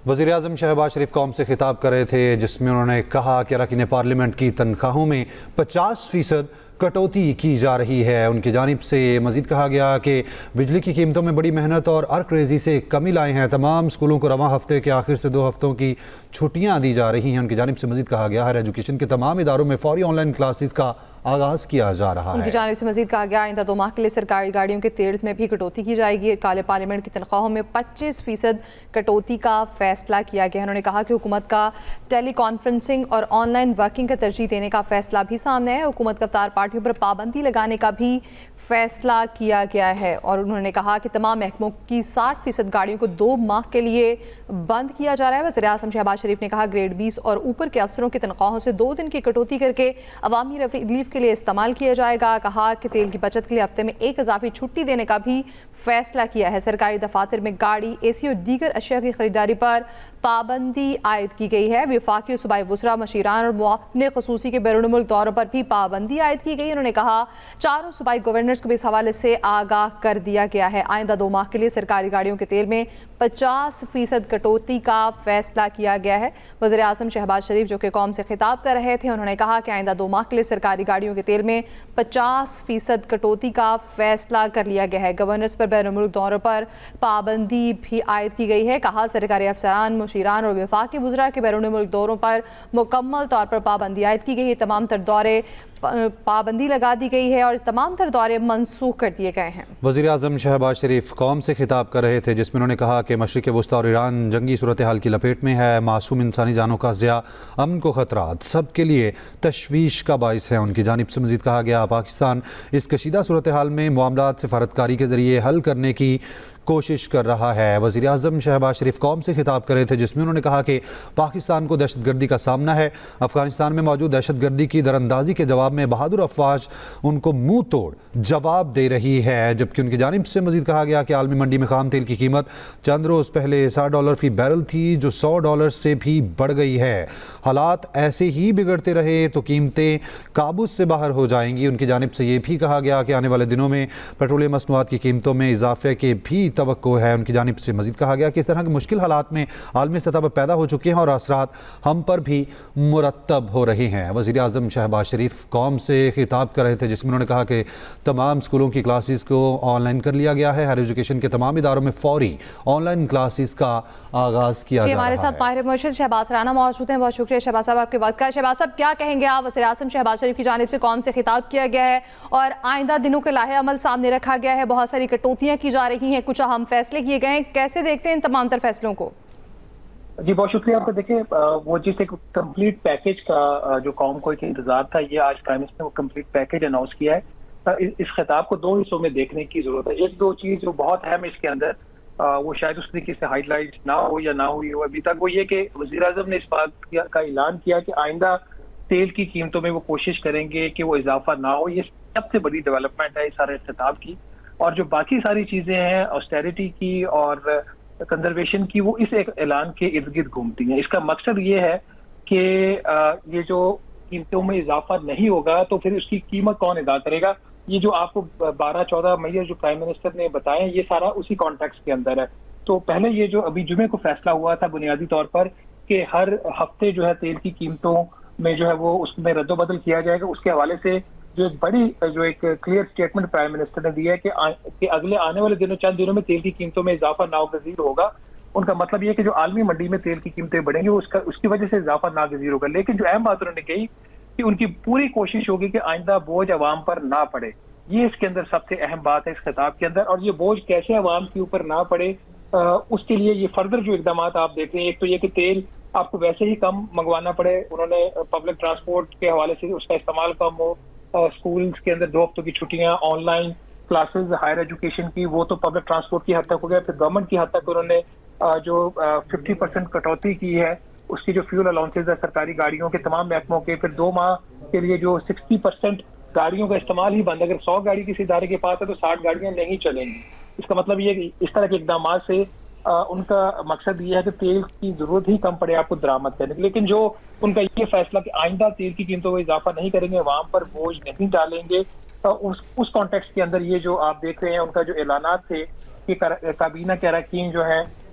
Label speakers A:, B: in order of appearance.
A: وزیر اعظم شہباز شریف قوم سے خطاب کر رہے تھے، جس میں انہوں نے کہا کہ اراکین پارلیمنٹ کی تنخواہوں میں 50% کٹوتی کی جا رہی ہے۔ ان کی جانب سے مزید کہا گیا کہ بجلی کی قیمتوں میں بڑی محنت اور ارک ریزی سے کمی لائے ہیں۔ تمام اسکولوں کو رواں ہفتے کے آخر سے 2 ہفتوں کی چھٹیاں دی جا رہی ہیں۔ ان کی جانب سے مزید کہا گیا ہائر ایجوکیشن کے تمام اداروں میں فوری آن لائن کلاسز کا آغاز کیا جا رہا ہے۔
B: ان کی جانب سے مزید کہا گیا آئندہ 2 ماہ کے لیے سرکاری گاڑیوں کے تیل میں بھی کٹوتی کی جائے گی۔ کالے پارلیمنٹ کی تنخواہوں میں 25% کٹوتی کا فیصلہ کیا گیا ہے۔ انہوں نے کہا کہ حکومت کا ٹیلی کانفرنسنگ اور آن لائن ورکنگ کا ترجیح دینے کا فیصلہ بھی سامنے ہے۔ حکومت کا افطار پارٹیوں پر پابندی لگانے کا بھی فیصلہ کیا گیا ہے، اور انہوں نے کہا کہ تمام محکموں کی 60% گاڑیوں کو 2 ماہ کے لیے بند کیا جا رہا ہے۔ وزیر اعظم شہباز شریف نے کہا گریڈ 20 اور اوپر کے افسروں کی تنخواہوں سے 2 دن کی کٹوتی کر کے عوامی ریلیف کے لیے استعمال کیا جائے گا۔ کہا کہ تیل کی بچت کے لیے ہفتے میں 1 اضافی چھٹی دینے کا بھی فیصلہ کیا ہے۔ سرکاری دفاتر میں گاڑی، اے سی اور دیگر اشیاء کی خریداری پر پابندی عائد کی گئی ہے۔ وفاقی اور صوبائی وزراء، مشیران اور معاون خصوصی کے بیرون ملک دوروں پر بھی پابندی عائد کی گئی۔ انہوں نے کہا 4 صوبائی گورنرز کو بھی اس حوالے سے آگاہ کر دیا گیا ہے۔ آئندہ 2 ماہ کے لیے سرکاری گاڑیوں کے تیل میں 50% کٹوتی کا فیصلہ کیا گیا ہے۔ وزیر اعظم شہباز شریف جو کہ قوم سے خطاب کر رہے تھے، انہوں نے کہا کہ آئندہ 2 ماہ کے لیے سرکاری گاڑیوں کے تیل میں 50% کٹوتی کا فیصلہ کر لیا گیا ہے۔ گورنرز پر بیرون ملک دوروں پر پابندی بھی عائد کی گئی ہے۔ کہا سرکاری افسران، مشیران اور وفاقی وزراء کے بیرون ملک دوروں پر مکمل طور پر پابندی عائد کی گئی ہے۔ تمام تر دورے پابندی لگا دی گئی ہے اور تمام تر دورے منسوخ کر دیے گئے ہیں۔
A: وزیر اعظم شہباز شریف قوم سے خطاب کر رہے تھے، جس میں انہوں نے کہا کہ مشرق وسطی اور ایران جنگی صورتحال کی لپیٹ میں ہے۔ معصوم انسانی جانوں کا ضیاع، امن کو خطرات سب کے لیے تشویش کا باعث ہے۔ ان کی جانب سے مزید کہا گیا پاکستان اس کشیدہ صورتحال میں معاملات سفارتکاری کے ذریعے حل کرنے کی کوشش کر رہا ہے۔ وزیر اعظم شہباز شریف قوم سے خطاب کر رہے تھے، جس میں انہوں نے کہا کہ پاکستان کو دہشت گردی کا سامنا ہے۔ افغانستان میں موجود دہشت گردی کی دراندازی کے جواب میں بہادر افواج ان کو منہ توڑ جواب دے رہی ہے۔ جبکہ ان کی جانب سے مزید کہا گیا کہ عالمی منڈی میں خام تیل کی قیمت چند روز پہلے $60 فی بیرل تھی، جو $100 سے بھی بڑھ گئی ہے۔ حالات ایسے ہی بگڑتے رہے تو قیمتیں قابو سے باہر ہو جائیں گی۔ ان کی جانب سے یہ بھی کہا گیا کہ آنے والے دنوں میں پیٹرولیم مصنوعات کی قیمتوں میں اضافے کے بھی توقع ہے۔ ان کی جانب سے مزید کہا گیا کہ اس طرح کے مشکل حالات میں عالمی سطح پر پیدا ہو چکے ہیں اور اثرات ہم پر بھی مرتب ہو رہے ہیں۔ وزیر اعظم شہباز شریف قوم سے خطاب کر رہے تھے، جس میں انہوں نے کہا کہ تمام اسکولوں کی کلاسز کو آن لائن کر لیا گیا ہے۔ ہائر ایجوکیشن کے تمام اداروں میں فوری آن لائن کلاسز کا آغاز کیا جا رہا ہے۔
B: ہمارے ساتھ ماہر مرشد شہباز رانا موجود ہیں۔ بہت شکریہ شہباز صاحب آپ کے وقت کا۔ شہباز صاحب کیا کہیں گے آپ؟ وزیر اعظم شہباز شریف کی جانب سے قوم سے خطاب کیا گیا ہے اور آئندہ دنوں کے لاہے عمل سامنے رکھا گیا ہے، بہت ساری کٹوتیاں کی جا رہی ہیں، کچھ اہم فیصلے کیے گئے ہیں، کیسے دیکھتے ہیں ان تمام تر فیصلوں کو؟
C: جی بہت شکریہ آپ کا۔ دیکھیں وہ جس ایک کمپلیٹ پیکج کا جو قوم کو ایک انتظار تھا، یہ آج پرائم منسٹر نے وہ کمپلیٹ پیکج اناؤنس کیا ہے۔ اس خطاب کو 2 حصوں میں دیکھنے کی ضرورت ہے۔ ایک 2 چیز جو بہت اہم ہے اس کے اندر، وہ شاید اس طریقے سے ہائی لائٹ نہ ہو یا نہ ہوئی ہو ابھی تک، وہ یہ کہ وزیر اعظم نے اس بات کا اعلان کیا کہ آئندہ تیل کی قیمتوں میں وہ کوشش کریں گے کہ وہ اضافہ نہ ہو۔ یہ سب سے بڑی ڈیولپمنٹ ہے اس سارے خطاب کی، اور جو باقی ساری چیزیں ہیں آسٹیرٹی کی اور کنزرویشن کی، وہ اس ایک اعلان کے ارد گرد گھومتی ہیں۔ اس کا مقصد یہ ہے کہ یہ جو قیمتوں میں اضافہ نہیں ہوگا تو پھر اس کی قیمت کون ادا کرے گا۔ یہ جو آپ کو 12-14 مئی جو پرائم منسٹر نے بتائے، یہ سارا اسی کانٹیکسٹ کے اندر ہے۔ تو پہلے یہ جو ابھی جمعے کو فیصلہ ہوا تھا بنیادی طور پر کہ ہر ہفتے جو ہے تیل کی قیمتوں میں جو ہے وہ اس میں رد و بدل کیا جائے گا، اس کے حوالے سے جو ایک بڑی جو ایک کلیئر سٹیٹمنٹ پرائم منسٹر نے دیا ہے کہ اگلے آنے والے چند دنوں میں تیل کی قیمتوں میں اضافہ ناگزیر ہوگا۔ ان کا مطلب یہ ہے کہ جو عالمی منڈی میں تیل کی قیمتیں بڑھیں گی اس کی وجہ سے اضافہ ناگزیر ہوگا۔ لیکن جو اہم بات انہوں نے کہی کہ ان کی پوری کوشش ہوگی کہ آئندہ بوجھ عوام پر نہ پڑے۔ یہ اس کے اندر سب سے اہم بات ہے اس خطاب کے اندر، اور یہ بوجھ کیسے عوام کے اوپر نہ پڑے اس کے لیے یہ فردر جو اقدامات آپ دیکھ رہے ہیں۔ ایک تو یہ کہ تیل آپ کو ویسے ہی کم منگوانا پڑے، انہوں نے پبلک ٹرانسپورٹ کے حوالے سے اس کا استعمال کم ہو، اسکولز کے اندر 2 ہفتوں کی چھٹیاں، online classes higher education کی، وہ تو پبلک ٹرانسپورٹ کی حد تک ہو گیا۔ پھر گورنمنٹ کی حد تک انہوں نے جو 50% کٹوتی کی ہے اس کی جو فیول الاؤنسز ہے سرکاری گاڑیوں کے تمام محکموں کے، پھر 2 ماہ کے لیے جو 60% گاڑیوں کا استعمال ہی بند، اگر 100 گاڑی کسی ادارے کے پاس ہے تو 60 گاڑیاں نہیں چلیں گی۔ اس کا مطلب یہ کہ اس طرح کے اقدامات سے ان کا مقصد یہ ہے کہ تیل کی ضرورت ہی کم پڑے آپ کو درآمد کرنے کی۔ لیکن جو ان کا یہ فیصلہ کہ آئندہ تیل کی قیمتوں میں اضافہ نہیں کریں گے، عوام پر بوجھ نہیں ڈالیں گے، اس کانٹیکسٹ کے اندر یہ جو آپ دیکھ رہے ہیں ان کا جو اعلانات تھے کہ کابینہ کے اراکین جو ہیں